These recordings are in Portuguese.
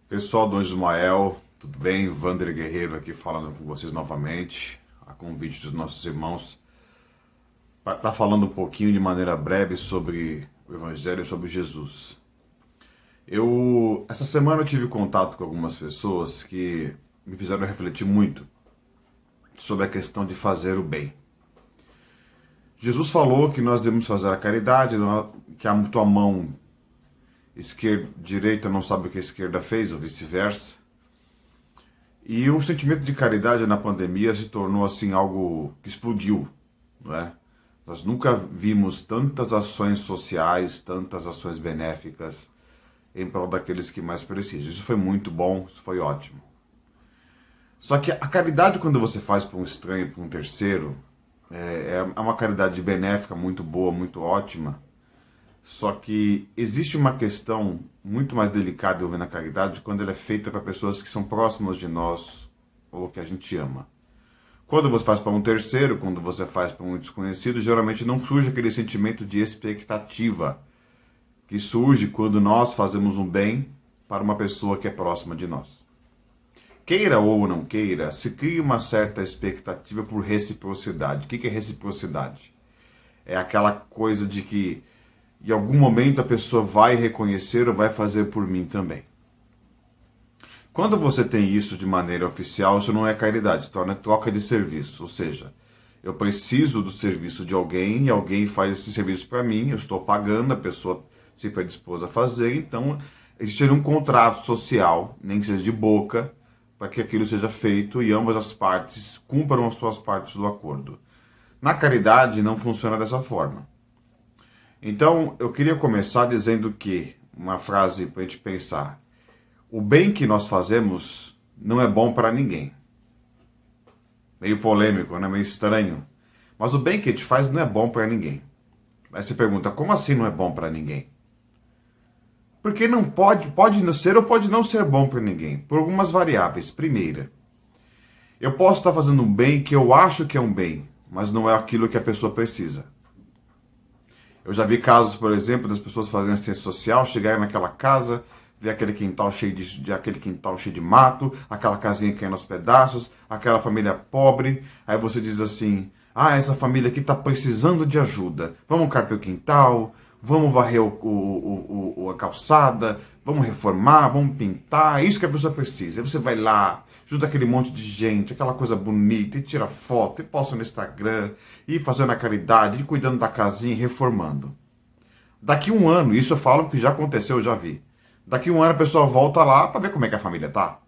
Pessoal do Ismael, tudo bem? Vander Guerreiro aqui falando com vocês novamente, a convite dos nossos irmãos, para estar falando um pouquinho de maneira breve sobre o Evangelho, sobre Jesus. Essa semana eu tive contato com algumas pessoas que me fizeram refletir muito sobre a questão de fazer o bem. Jesus falou que nós devemos fazer a caridade, que a tua mão direita não sabe o que a esquerda fez, ou vice-versa. E o sentimento de caridade na pandemia se tornou assim algo que explodiu, não é? Nós nunca vimos tantas ações sociais, tantas ações benéficas em prol daqueles que mais precisam. Isso foi muito bom, isso foi ótimo. Só que a caridade, quando você faz para um estranho, para um terceiro, é uma caridade benéfica muito boa, muito ótima. Só que existe uma questão muito mais delicada envolvendo a caridade quando ela é feita para pessoas que são próximas de nós ou que a gente ama. Quando você faz para um terceiro, quando você faz para um desconhecido, geralmente não surge aquele sentimento de expectativa que surge quando nós fazemos um bem para uma pessoa que é próxima de nós. Queira ou não queira, se cria uma certa expectativa por reciprocidade. O que é reciprocidade? É aquela coisa de que em algum momento a pessoa vai reconhecer ou vai fazer por mim também. Quando você tem isso de maneira oficial, isso não é caridade, torna troca de serviço. Ou seja, eu preciso do serviço de alguém e alguém faz esse serviço para mim, eu estou pagando, a pessoa se predispôs a fazer, então existe um contrato social, nem que seja de boca, para que aquilo seja feito e ambas as partes cumpram as suas partes do acordo. Na caridade não funciona dessa forma. Então, eu queria começar dizendo que, uma frase para a gente pensar, o bem que nós fazemos não é bom para ninguém. Meio polêmico, né? Meio estranho. Mas o bem que a gente faz não é bom para ninguém. Aí você pergunta, como assim não é bom para ninguém? Porque não pode não ser ou pode não ser bom para ninguém, por algumas variáveis. Primeira, eu posso estar fazendo um bem que eu acho que é um bem, mas não é aquilo que a pessoa precisa. Eu já vi casos, por exemplo, das pessoas fazendo assistência social, chegarem naquela casa, ver aquele quintal cheio de mato, aquela casinha caindo aos pedaços, aquela família pobre. Aí você diz assim, essa família aqui está precisando de ajuda. Vamos carpir o quintal, vamos varrer a calçada, vamos reformar, vamos pintar. É isso que a pessoa precisa. Aí você vai lá, junta aquele monte de gente, aquela coisa bonita, e tira foto, e posta no Instagram, e fazendo a caridade, e cuidando da casinha, e reformando. Daqui um ano, isso eu falo que já aconteceu, eu já vi. Daqui um ano a pessoa volta lá para ver como é que a família tá.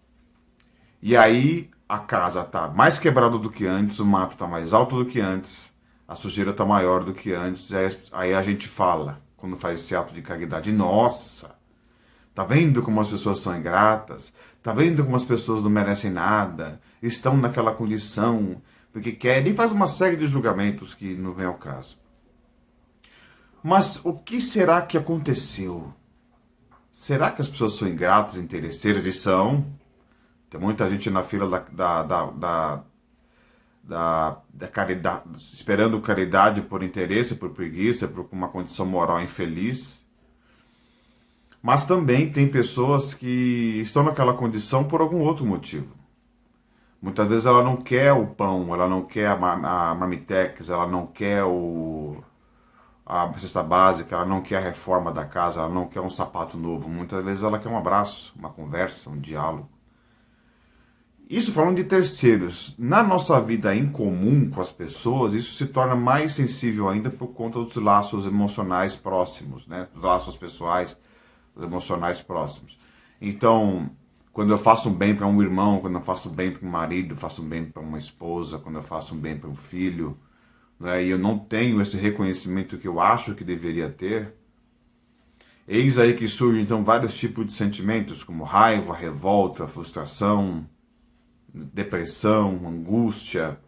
E aí a casa tá mais quebrada do que antes, o mato tá mais alto do que antes, a sujeira tá maior do que antes. Aí a gente fala, quando faz esse ato de caridade, nossa, tá vendo como as pessoas são ingratas? Tá vendo como as pessoas não merecem nada? Estão naquela condição porque querem, e faz uma série de julgamentos que não vem ao caso. Mas o que será que aconteceu? Será que as pessoas são ingratas, interesseiras? E são. Tem muita gente na fila da caridade, esperando caridade por interesse, por preguiça, por uma condição moral infeliz. Mas também tem pessoas que estão naquela condição por algum outro motivo. Muitas vezes ela não quer o pão, ela não quer a marmitex, ela não quer a cesta básica, ela não quer a reforma da casa, ela não quer um sapato novo. Muitas vezes ela quer um abraço, uma conversa, um diálogo. Isso falando de terceiros. Na nossa vida em comum com as pessoas, isso se torna mais sensível ainda por conta dos laços emocionais próximos, né? Dos laços pessoais, os emocionais próximos. Então, quando eu faço um bem para um irmão, quando eu faço um bem para um marido, faço um bem para uma esposa, quando eu faço um bem para um filho, né, e eu não tenho esse reconhecimento que eu acho que deveria ter, eis aí que surgem então vários tipos de sentimentos, como raiva, revolta, frustração, depressão, angústia,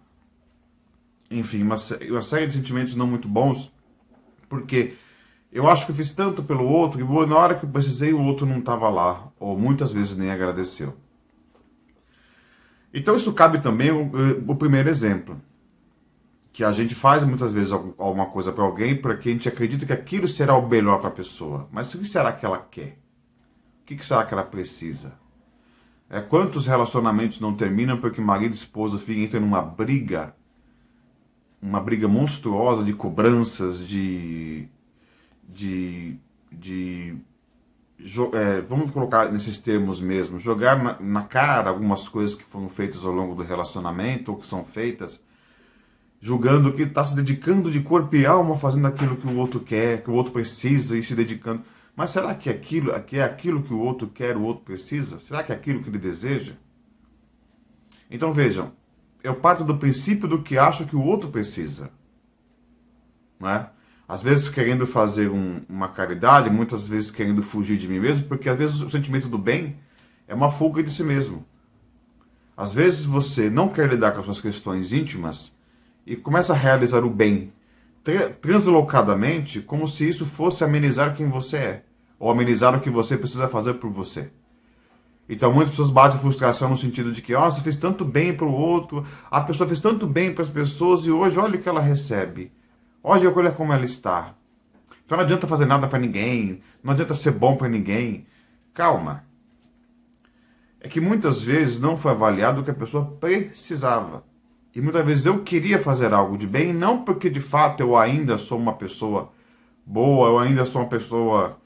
enfim, uma série de sentimentos não muito bons, porque eu acho que eu fiz tanto pelo outro que na hora que eu precisei o outro não estava lá, ou muitas vezes nem agradeceu. Então isso cabe também o primeiro exemplo, que a gente faz muitas vezes alguma coisa para alguém porque a gente acredita que aquilo será o melhor para a pessoa. Mas o que será que ela quer? O que será que ela precisa? Quantos relacionamentos não terminam porque marido e esposa entram numa briga, uma briga monstruosa de cobranças, vamos colocar nesses termos mesmo, jogar na cara algumas coisas que foram feitas ao longo do relacionamento ou que são feitas, julgando que está se dedicando de corpo e alma fazendo aquilo que o outro quer, que o outro precisa e se dedicando. Mas será que é aquilo que o outro quer, o outro precisa? Será que é aquilo que ele deseja? Então vejam, eu parto do princípio do que acho que o outro precisa. Não é? Às vezes querendo fazer uma caridade, muitas vezes querendo fugir de mim mesmo, porque às vezes o sentimento do bem é uma fuga de si mesmo. Às vezes você não quer lidar com as suas questões íntimas e começa a realizar o bem translocadamente, como se isso fosse amenizar quem você é, ou amenizar o que você precisa fazer por você. Então muitas pessoas batem frustração no sentido de que você fez tanto bem para o outro, a pessoa fez tanto bem para as pessoas e hoje olha o que ela recebe. Hoje olha como ela está. Então não adianta fazer nada para ninguém, não adianta ser bom para ninguém. Calma. É que muitas vezes não foi avaliado o que a pessoa precisava. E muitas vezes eu queria fazer algo de bem, não porque de fato eu ainda sou uma pessoa boa, eu ainda sou uma pessoa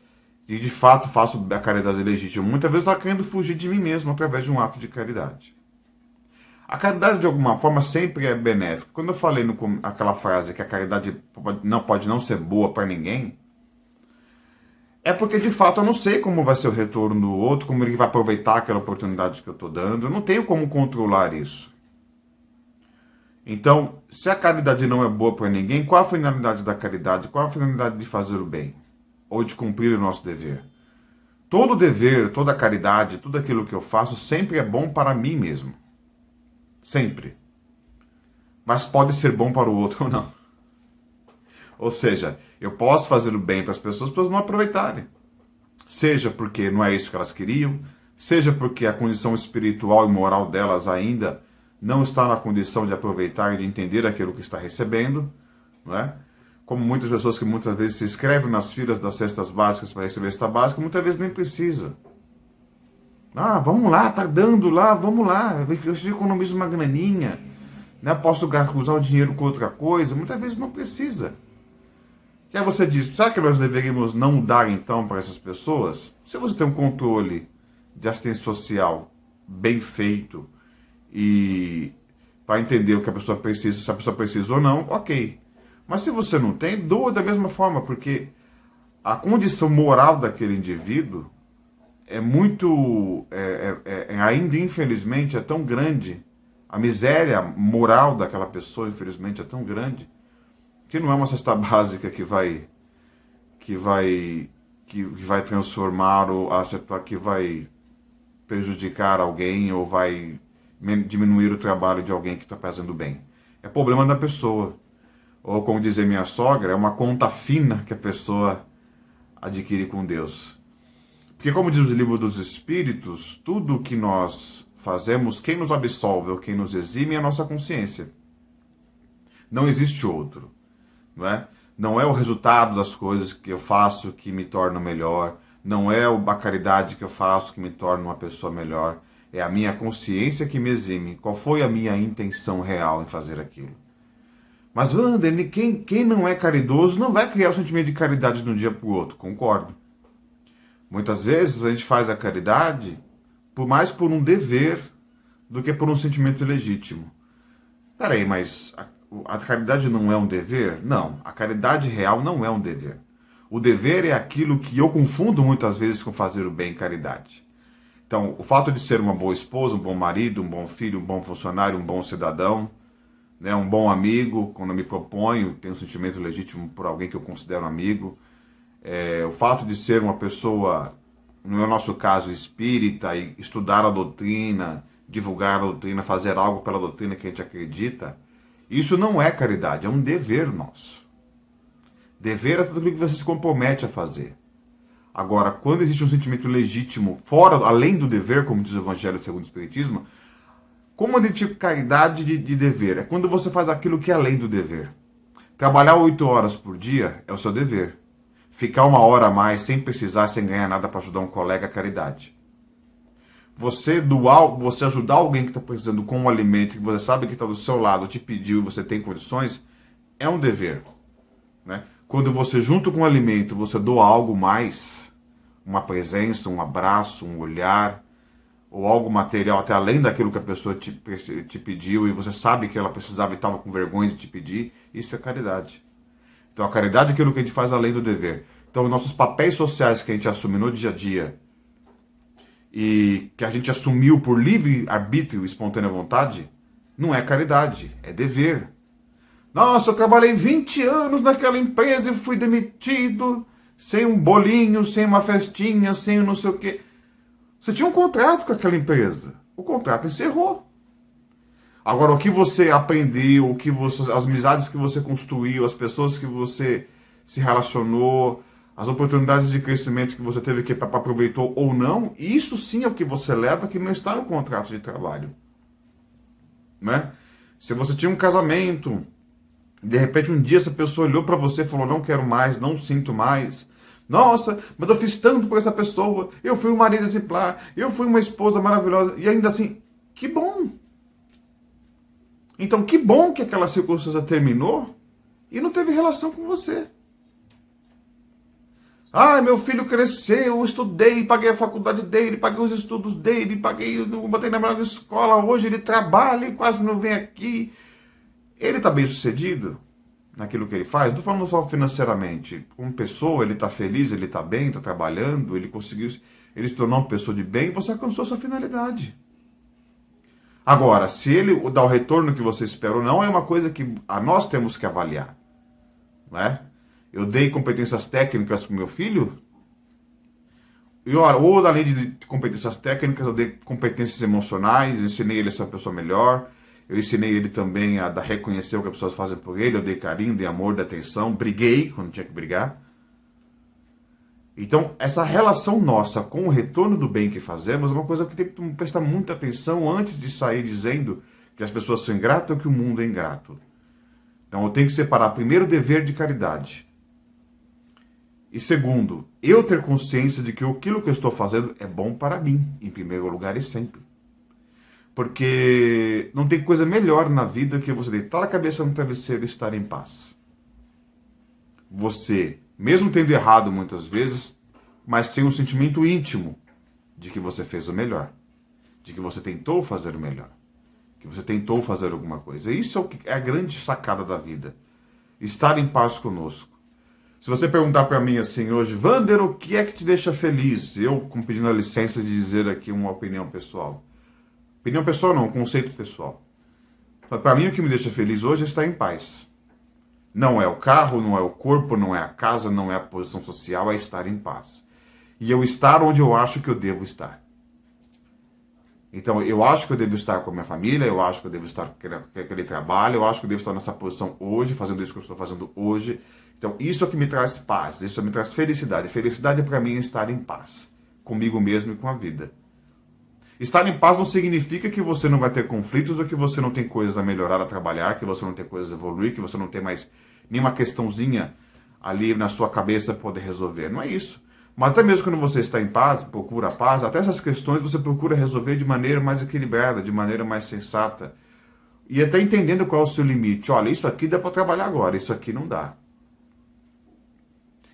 que de fato faço a caridade legítima. Muitas vezes eu estava querendo fugir de mim mesmo através de um ato de caridade. A caridade de alguma forma sempre é benéfica. Quando eu falei aquela frase que a caridade não pode não ser boa para ninguém, é porque de fato eu não sei como vai ser o retorno do outro, como ele vai aproveitar aquela oportunidade que eu estou dando. Eu não tenho como controlar isso. Então, se a caridade não é boa para ninguém, qual a finalidade da caridade? Qual a finalidade de fazer o bem? Ou de cumprir o nosso dever? Todo dever, toda caridade, tudo aquilo que eu faço sempre é bom para mim mesmo. Sempre. Mas pode ser bom para o outro ou não. Ou seja, eu posso fazer o bem para as pessoas não aproveitarem. Seja porque não é isso que elas queriam, seja porque a condição espiritual e moral delas ainda não está na condição de aproveitar e de entender aquilo que está recebendo, não é? Como muitas pessoas que muitas vezes se inscrevem nas filas das cestas básicas para receber cesta básica, muitas vezes nem precisa. Vamos lá, tá dando lá, vamos lá, eu economizo uma graninha, né? Posso usar o dinheiro com outra coisa, muitas vezes não precisa. E aí você diz, será que nós deveríamos não dar então para essas pessoas? Se você tem um controle de assistência social bem feito, e para entender o que a pessoa precisa, se a pessoa precisa ou não, ok. Mas se você não tem, doa da mesma forma, porque a condição moral daquele indivíduo é muito, ainda infelizmente, é tão grande, a miséria moral daquela pessoa, infelizmente, é tão grande, que não é uma cesta básica que vai transformar, ou que vai prejudicar alguém, ou vai diminuir o trabalho de alguém que está fazendo bem. É problema da pessoa. Ou, como dizia minha sogra, é uma conta fina que a pessoa adquire com Deus. Porque, como diz o livro dos Espíritos, tudo o que nós fazemos, quem nos absolve ou quem nos exime é a nossa consciência. Não existe outro. Não é? Não é o resultado das coisas que eu faço que me torna melhor. Não é a caridade que eu faço que me torna uma pessoa melhor. É a minha consciência que me exime. Qual foi a minha intenção real em fazer aquilo? Mas, Wander, quem não é caridoso não vai criar o sentimento de caridade de um dia para o outro. Concordo. Muitas vezes a gente faz a caridade mais por um dever do que por um sentimento legítimo. Peraí, mas a caridade não é um dever? Não, a caridade real não é um dever. O dever é aquilo que eu confundo muitas vezes com fazer o bem, caridade. Então, o fato de ser uma boa esposa, um bom marido, um bom filho, um bom funcionário, um bom cidadão, né, um bom amigo, quando eu me proponho, tenho um sentimento legítimo por alguém que eu considero amigo. O fato de ser uma pessoa, no nosso caso, espírita, e estudar a doutrina, divulgar a doutrina, fazer algo pela doutrina que a gente acredita, isso não é caridade, é um dever nosso. Dever é tudo aquilo que você se compromete a fazer. Agora, quando existe um sentimento legítimo, além do dever, como diz o Evangelho segundo o Espiritismo, como identificar caridade de dever? É quando você faz aquilo que é além do dever. Trabalhar 8 horas por dia é o seu dever. Ficar 1 hora a mais sem precisar, sem ganhar nada para ajudar um colega é caridade. Você doar, você ajudar alguém que está precisando com um alimento, que você sabe que está do seu lado, te pediu e você tem condições, é um dever. Né? Quando você, junto com o alimento, você doa algo mais, uma presença, um abraço, um olhar, ou algo material, até além daquilo que a pessoa te pediu, e você sabe que ela precisava e estava com vergonha de te pedir, isso é caridade. Então a caridade é aquilo que a gente faz além do dever. Então nossos papéis sociais que a gente assume no dia a dia, e que a gente assumiu por livre arbítrio e espontânea vontade, não é caridade, é dever. Nossa, eu trabalhei 20 anos naquela empresa e fui demitido, sem um bolinho, sem uma festinha, sem não sei o quê. Você tinha um contrato com aquela empresa. O contrato encerrou. Agora, o que você aprendeu, as amizades que você construiu, as pessoas que você se relacionou, as oportunidades de crescimento que você teve que aproveitou ou não, isso sim é o que você leva, que não está no contrato de trabalho. Né? Se você tinha um casamento, de repente um dia essa pessoa olhou para você e falou, não quero mais, não sinto mais. Nossa, mas eu fiz tanto por essa pessoa, eu fui um marido exemplar, eu fui uma esposa maravilhosa, e ainda assim, que bom. Então, que bom que aquela circunstância terminou e não teve relação com você. Ah, meu filho cresceu, eu estudei, paguei a faculdade dele, paguei os estudos dele, botei na melhor escola, hoje ele trabalha e quase não vem aqui. Ele está bem sucedido naquilo que ele faz? Não estou falando só financeiramente. Como pessoa, ele está feliz, ele está bem, está trabalhando, ele se tornou uma pessoa de bem, você alcançou sua finalidade. Agora, se ele dá o retorno que você espera ou não, é uma coisa que nós temos que avaliar. Não é? Eu dei competências técnicas para o meu filho, ou além de competências técnicas, eu dei competências emocionais, eu ensinei ele a ser uma pessoa melhor, eu ensinei ele também a reconhecer o que as pessoas fazem por ele, eu dei carinho, dei amor, dei atenção, briguei quando tinha que brigar. Então, essa relação nossa com o retorno do bem que fazemos é uma coisa que tem que prestar muita atenção antes de sair dizendo que as pessoas são ingratas ou que o mundo é ingrato. Então, eu tenho que separar primeiro o dever de caridade. E segundo, eu ter consciência de que aquilo que eu estou fazendo é bom para mim, em primeiro lugar e sempre. Porque não tem coisa melhor na vida que você deitar a cabeça no travesseiro e estar em paz. Você, mesmo tendo errado muitas vezes, mas tem um sentimento íntimo de que você fez o melhor. De que você tentou fazer o melhor. Que você tentou fazer alguma coisa. Isso é a grande sacada da vida. Estar em paz conosco. Se você perguntar para mim assim hoje, Wander, o que é que te deixa feliz? Eu, pedindo a licença de dizer aqui uma opinião pessoal. Opinião pessoal não, conceito pessoal. Para mim o que me deixa feliz hoje é estar em paz. Não é o carro, não é o corpo, não é a casa, não é a posição social, é estar em paz. E eu estar onde eu acho que eu devo estar. Então, eu acho que eu devo estar com a minha família, eu acho que eu devo estar com aquele trabalho, eu acho que eu devo estar nessa posição hoje, fazendo isso que eu estou fazendo hoje. Então, isso é que me traz paz, isso me traz felicidade. Felicidade para mim é estar em paz, comigo mesmo e com a vida. Estar em paz não significa que você não vai ter conflitos ou que você não tem coisas a melhorar, a trabalhar, que você não tem coisas a evoluir, que você não tem mais nenhuma questãozinha ali na sua cabeça para poder resolver. Não é isso. Mas até mesmo quando você está em paz, procura paz, até essas questões você procura resolver de maneira mais equilibrada, de maneira mais sensata. E até entendendo qual é o seu limite. Olha, isso aqui dá para trabalhar agora, isso aqui não dá.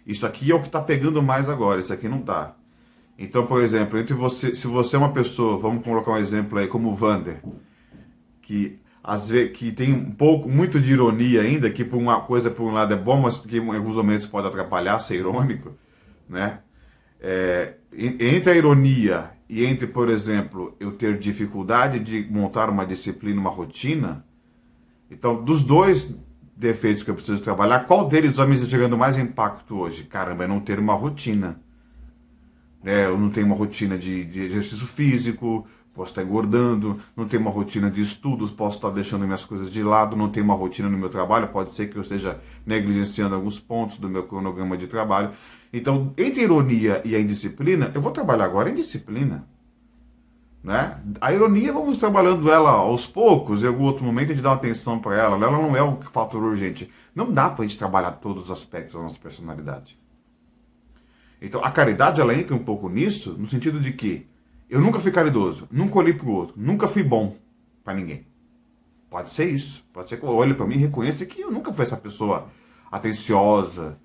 Isso aqui é o que está pegando mais agora, isso aqui não dá. Então, por exemplo, entre você, se você é uma pessoa, vamos colocar um exemplo aí como o Wander, que às vezes que tem muito de ironia ainda, que por uma coisa por um lado é bom, mas que em alguns momentos pode atrapalhar, ser irônico, né? Entre a ironia e entre, por exemplo, eu ter dificuldade de montar uma disciplina, uma rotina, então, dos dois defeitos que eu preciso trabalhar, qual deles está me gerando mais impacto hoje? Caramba, é não ter uma rotina. Eu não tenho uma rotina de exercício físico, posso estar engordando, não tenho uma rotina de estudos, posso estar deixando minhas coisas de lado, não tenho uma rotina no meu trabalho, pode ser que eu esteja negligenciando alguns pontos do meu cronograma de trabalho. Então, entre a ironia e a indisciplina, eu vou trabalhar agora em disciplina. Né? A ironia, vamos trabalhando ela aos poucos, em algum outro momento a gente dá uma atenção para ela, ela não é um fator urgente. Não dá para a gente trabalhar todos os aspectos da nossa personalidade. Então, a caridade, ela entra um pouco nisso, no sentido de que Eu nunca fui caridoso, nunca olhei pro outro, nunca fui bom para ninguém. Pode ser isso. Pode ser que eu olhe para mim e reconheça que eu nunca fui essa pessoa atenciosa.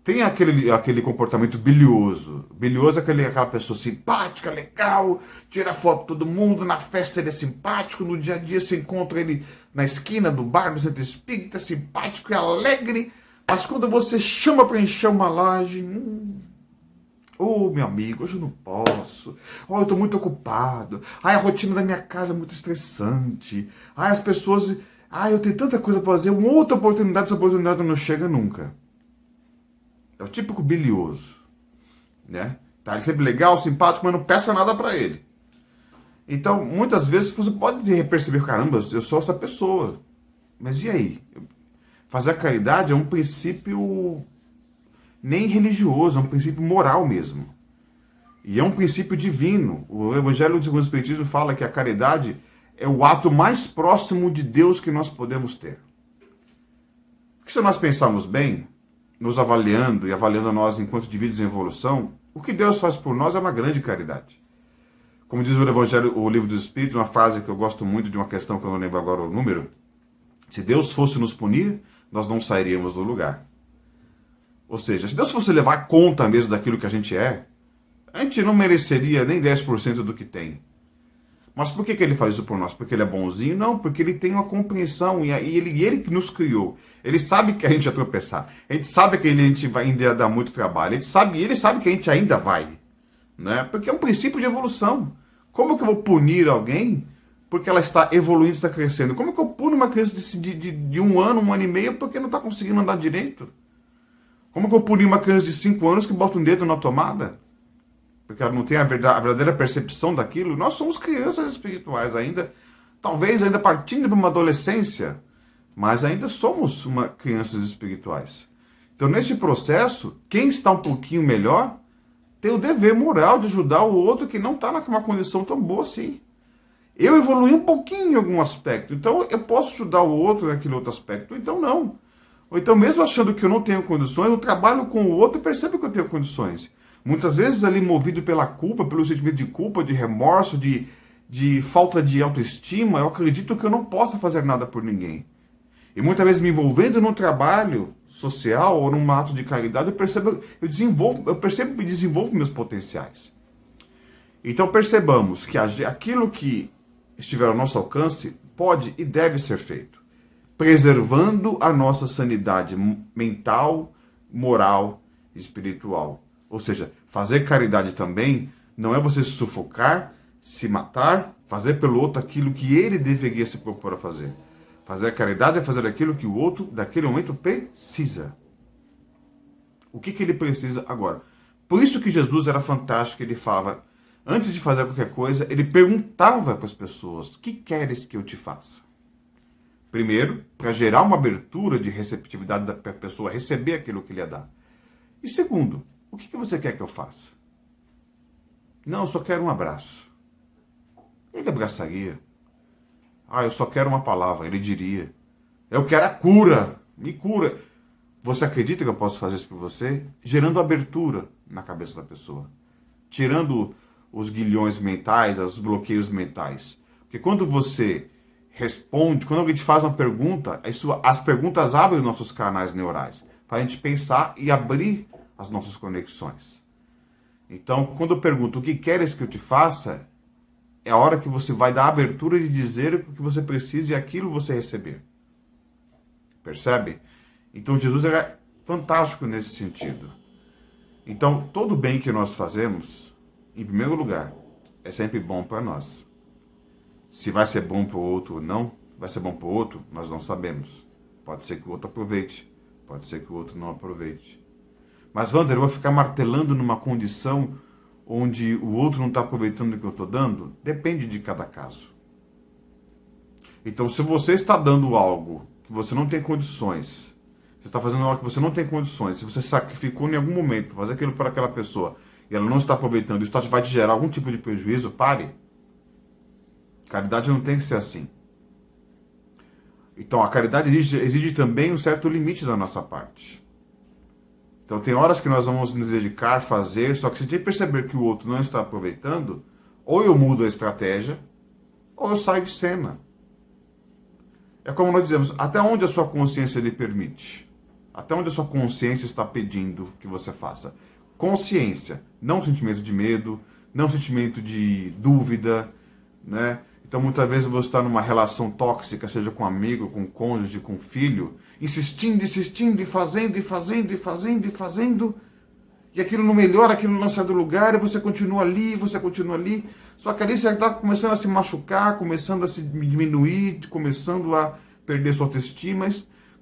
Tem aquele comportamento bilioso. Bilioso é aquela pessoa simpática, legal, tira foto de todo mundo, na festa ele é simpático, no dia a dia você encontra ele na esquina do bar, no centro espírita, simpático e alegre, mas quando você chama para encher uma laje, meu amigo, hoje eu não posso. Eu tô muito ocupado. A rotina da minha casa é muito estressante. As pessoas... eu tenho tanta coisa pra fazer. Uma outra oportunidade, essa oportunidade não chega nunca. É o típico bilioso, né? Tá, ele é sempre legal, simpático, mas não peça nada pra ele. Então, muitas vezes você pode perceber, caramba, eu sou essa pessoa. Mas e aí? Fazer a caridade é um princípio nem religioso, é um princípio moral mesmo. E é um princípio divino. O Evangelho segundo o Espiritismo fala que a caridade é o ato mais próximo de Deus que nós podemos ter. Porque se nós pensarmos bem, nos avaliando e avaliando a nós enquanto indivíduos em evolução, o que Deus faz por nós é uma grande caridade. Como diz o Evangelho, o Livro dos Espíritos, uma frase que eu gosto muito de uma questão que eu não lembro agora o número: se Deus fosse nos punir, nós não sairíamos do lugar. Ou seja, se Deus fosse levar conta mesmo daquilo que a gente não mereceria nem 10% do que tem. Mas por que ele faz isso por nós? Porque ele é bonzinho? Não, porque ele tem uma compreensão e ele que nos criou. Ele sabe que a gente vai tropeçar. A gente sabe que a gente vai ainda dar muito trabalho. Ele sabe que a gente ainda vai. Né? Porque é um princípio de evolução. Como que eu vou punir alguém porque ela está evoluindo, está crescendo? Como que eu puno uma criança de 1 ano, 1 ano e meio porque não está conseguindo andar direito? Como que eu punir uma criança de 5 anos que bota um dedo na tomada? Porque ela não tem a verdadeira percepção daquilo. Nós somos crianças espirituais ainda, talvez ainda partindo para uma adolescência, mas ainda somos crianças espirituais. Então, nesse processo, quem está um pouquinho melhor tem o dever moral de ajudar o outro que não está numa condição tão boa assim. Eu evoluí um pouquinho em algum aspecto, então eu posso ajudar o outro naquele outro aspecto, então não. Ou então, mesmo achando que eu não tenho condições, eu trabalho com o outro e percebo que eu tenho condições. Muitas vezes ali movido pela culpa, pelo sentimento de culpa, de remorso, de falta de autoestima, eu acredito que eu não possa fazer nada por ninguém. E muitas vezes me envolvendo num trabalho social ou num ato de caridade, eu percebo e desenvolvo meus potenciais. Então percebamos que aquilo que estiver ao nosso alcance pode e deve ser feito, preservando a nossa sanidade mental, moral e espiritual. Ou seja, fazer caridade também não é você se sufocar, se matar, fazer pelo outro aquilo que ele deveria se propor a fazer. Fazer caridade é fazer aquilo que o outro, daquele momento, precisa. O que ele precisa agora? Por isso que Jesus era fantástico, ele falava, antes de fazer qualquer coisa, ele perguntava para as pessoas, o que queres que eu te faça? Primeiro, para gerar uma abertura de receptividade da pessoa receber aquilo que ele ia dar. E segundo, o que você quer que eu faça? Não, eu só quero um abraço. Ele abraçaria. Eu só quero uma palavra. Ele diria. Eu quero a cura. Me cura. Você acredita que eu posso fazer isso por você? Gerando abertura na cabeça da pessoa. Tirando os guilhões mentais, os bloqueios mentais. Porque quando você responde, quando alguém te faz uma pergunta, as perguntas abrem os nossos canais neurais. Para a gente pensar e abrir as nossas conexões. Então, quando eu pergunto o que queres que eu te faça, é a hora que você vai dar a abertura de dizer o que você precisa e aquilo você receber. Percebe? Então, Jesus era fantástico nesse sentido. Então, todo bem que nós fazemos, em primeiro lugar, é sempre bom para nós. Se vai ser bom para o outro ou não, vai ser bom para o outro, nós não sabemos. Pode ser que o outro aproveite, pode ser que o outro não aproveite. Mas, Wander, eu vou ficar martelando numa condição onde o outro não está aproveitando o que eu estou dando? Depende de cada caso. Então, se você está dando algo que você não tem condições, você está fazendo algo que você não tem condições, se você sacrificou em algum momento para fazer aquilo para aquela pessoa e ela não está aproveitando, isso vai te gerar algum tipo de prejuízo, pare. Caridade não tem que ser assim. Então, a caridade exige também um certo limite da nossa parte. Então tem horas que nós vamos nos dedicar, fazer, só que se a gente perceber que o outro não está aproveitando, Ou eu mudo a estratégia, ou eu saio de cena. É como nós dizemos, até onde a sua consciência lhe permite? Até onde a sua consciência está pedindo que você faça? Consciência, não sentimento de medo, não sentimento de dúvida, né? Então, muitas vezes você está numa relação tóxica, seja com amigo, com cônjuge, com filho, insistindo, insistindo, e fazendo, e fazendo, e fazendo, e fazendo, e aquilo não melhora, aquilo não sai do lugar, e você continua ali, você continua ali, só que ali você está começando a se machucar, começando a se diminuir, começando a perder sua autoestima,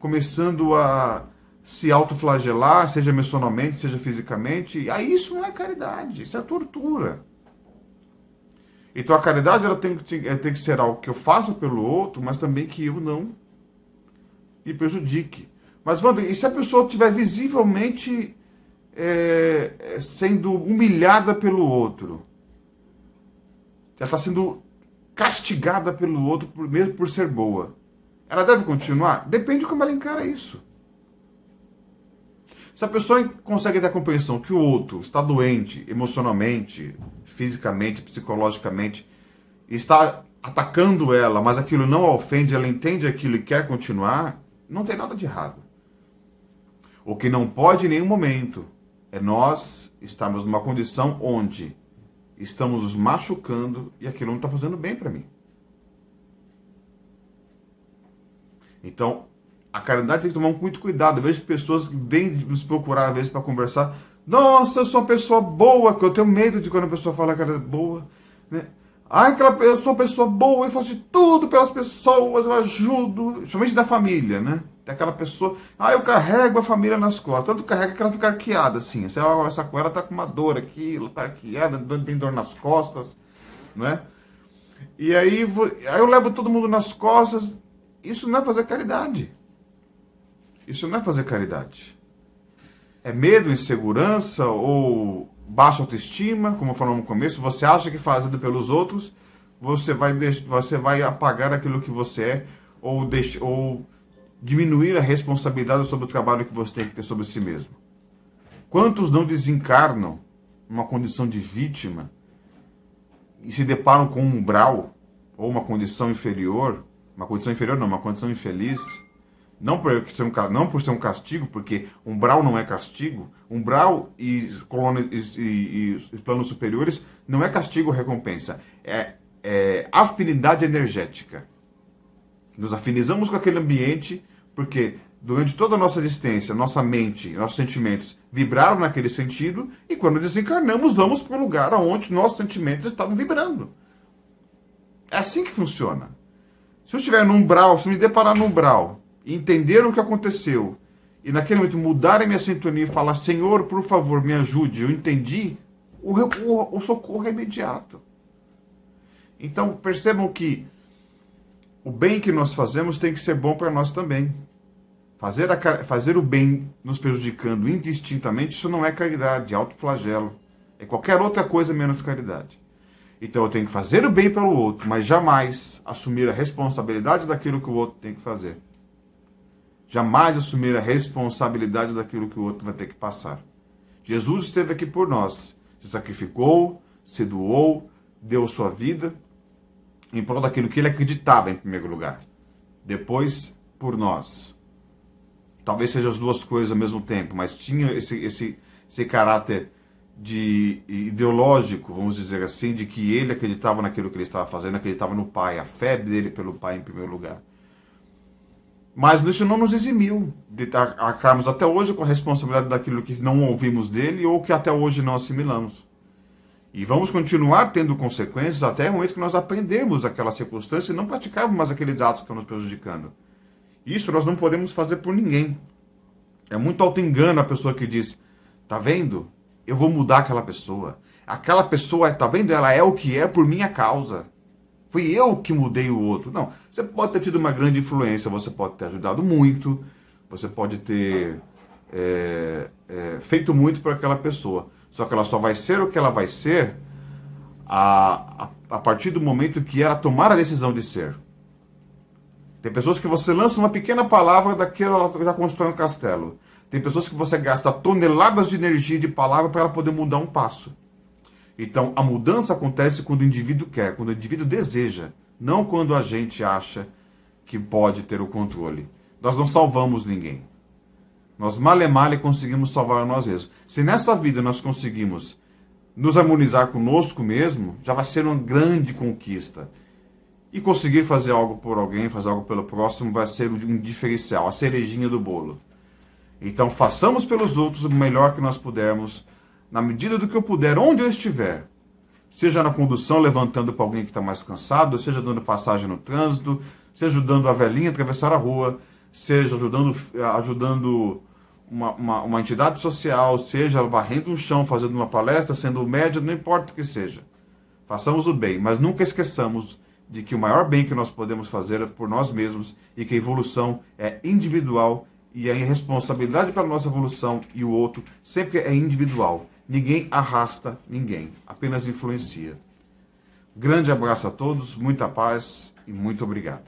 começando a se autoflagelar, seja emocionalmente, seja fisicamente. E aí isso não é caridade, isso é tortura. Então a caridade ela tem que ser algo que eu faça pelo outro, mas também que eu não me prejudique. Mas, Wander, e se a pessoa estiver visivelmente sendo humilhada pelo outro? Ela está sendo castigada pelo outro mesmo por ser boa. Ela deve continuar? Depende de como ela encara isso. Se a pessoa consegue ter a compreensão que o outro está doente emocionalmente, fisicamente, psicologicamente, está atacando ela, mas aquilo não a ofende, ela entende aquilo e quer continuar, não tem nada de errado. O que não pode em nenhum momento é nós estarmos numa condição onde estamos nos machucando e aquilo não está fazendo bem para mim. Então, a caridade tem que tomar muito cuidado. Eu vejo pessoas que vêm nos procurar às vezes para conversar. Nossa, eu sou uma pessoa boa, que eu tenho medo de quando a pessoa fala que ela é boa, né? Ai, eu sou uma pessoa boa, eu faço de tudo pelas pessoas, eu ajudo, principalmente da família, né? Tem aquela pessoa, eu carrego a família nas costas, tanto carrega que ela fica arqueada, assim. Você vai conversar com ela, ela tá com uma dor aqui, ela tá arqueada, tem dor nas costas, né? E aí eu levo todo mundo nas costas. Isso não é fazer caridade. Isso não é fazer caridade. É medo, insegurança ou baixa autoestima, como falamos no começo. Você acha que fazendo pelos outros, você vai apagar aquilo que você é ou diminuir a responsabilidade sobre o trabalho que você tem que ter sobre si mesmo. Quantos não desencarnam numa condição de vítima e se deparam com um umbral ou uma condição inferior, uma condição infeliz? Não por ser um castigo, porque umbral não é castigo. Umbral e planos superiores não é castigo ou recompensa. É afinidade energética. Nos afinizamos com aquele ambiente porque durante toda a nossa existência, nossa mente, nossos sentimentos vibraram naquele sentido e quando desencarnamos vamos para o lugar onde nossos sentimentos estavam vibrando. É assim que funciona. Se eu estiver num umbral, se me deparar num umbral, entender o que aconteceu e naquele momento mudar a minha sintonia e falar, Senhor, por favor, me ajude, eu entendi, o socorro é imediato. Então percebam que o bem que nós fazemos tem que ser bom para nós também. Fazer o bem nos prejudicando indistintamente, isso não é caridade, é autoflagelo. É qualquer outra coisa menos caridade. Então eu tenho que fazer o bem pelo outro, mas jamais assumir a responsabilidade daquilo que o outro tem que fazer. Jamais assumir a responsabilidade daquilo que o outro vai ter que passar. Jesus esteve aqui por nós, se sacrificou, se doou, deu sua vida em prol daquilo que ele acreditava em primeiro lugar. Depois, por nós. Talvez sejam as duas coisas ao mesmo tempo, mas tinha esse caráter ideológico, vamos dizer assim, de que ele acreditava naquilo que ele estava fazendo, acreditava no Pai, a fé dele pelo Pai em primeiro lugar. Mas isso não nos eximiu de arcarmos até hoje com a responsabilidade daquilo que não ouvimos dele ou que até hoje não assimilamos. E vamos continuar tendo consequências até o momento que nós aprendermos aquela circunstância e não praticarmos mais aqueles atos que estão nos prejudicando. Isso nós não podemos fazer por ninguém. É muito auto-engano a pessoa que diz, tá vendo? Eu vou mudar aquela pessoa. Aquela pessoa, tá vendo? Ela é o que é por minha causa. Fui eu que mudei o outro. Não, você pode ter tido uma grande influência, você pode ter ajudado muito, você pode ter feito muito por aquela pessoa. Só que ela só vai ser o que ela vai ser a partir do momento que ela tomar a decisão de ser. Tem pessoas que você lança uma pequena palavra, daquela ela já constrói um castelo. Tem pessoas que você gasta toneladas de energia e de palavra para ela poder mudar um passo. Então, a mudança acontece quando o indivíduo quer, quando o indivíduo deseja, não quando a gente acha que pode ter o controle. Nós não salvamos ninguém. Nós male conseguimos salvar nós mesmos. Se nessa vida nós conseguimos nos harmonizar conosco mesmo, já vai ser uma grande conquista. E conseguir fazer algo por alguém, fazer algo pelo próximo, vai ser um diferencial, a cerejinha do bolo. Então façamos pelos outros o melhor que nós pudermos, na medida do que eu puder, onde eu estiver. Seja na condução, levantando para alguém que está mais cansado, seja dando passagem no trânsito, seja ajudando a velhinha a atravessar a rua, seja ajudando uma entidade social, seja varrendo um chão, fazendo uma palestra, sendo médium, não importa o que seja. Façamos o bem, mas nunca esqueçamos de que o maior bem que nós podemos fazer é por nós mesmos e que a evolução é individual e a responsabilidade pela nossa evolução e o outro sempre é individual. Ninguém arrasta ninguém, apenas influencia. Grande abraço a todos, muita paz e muito obrigado.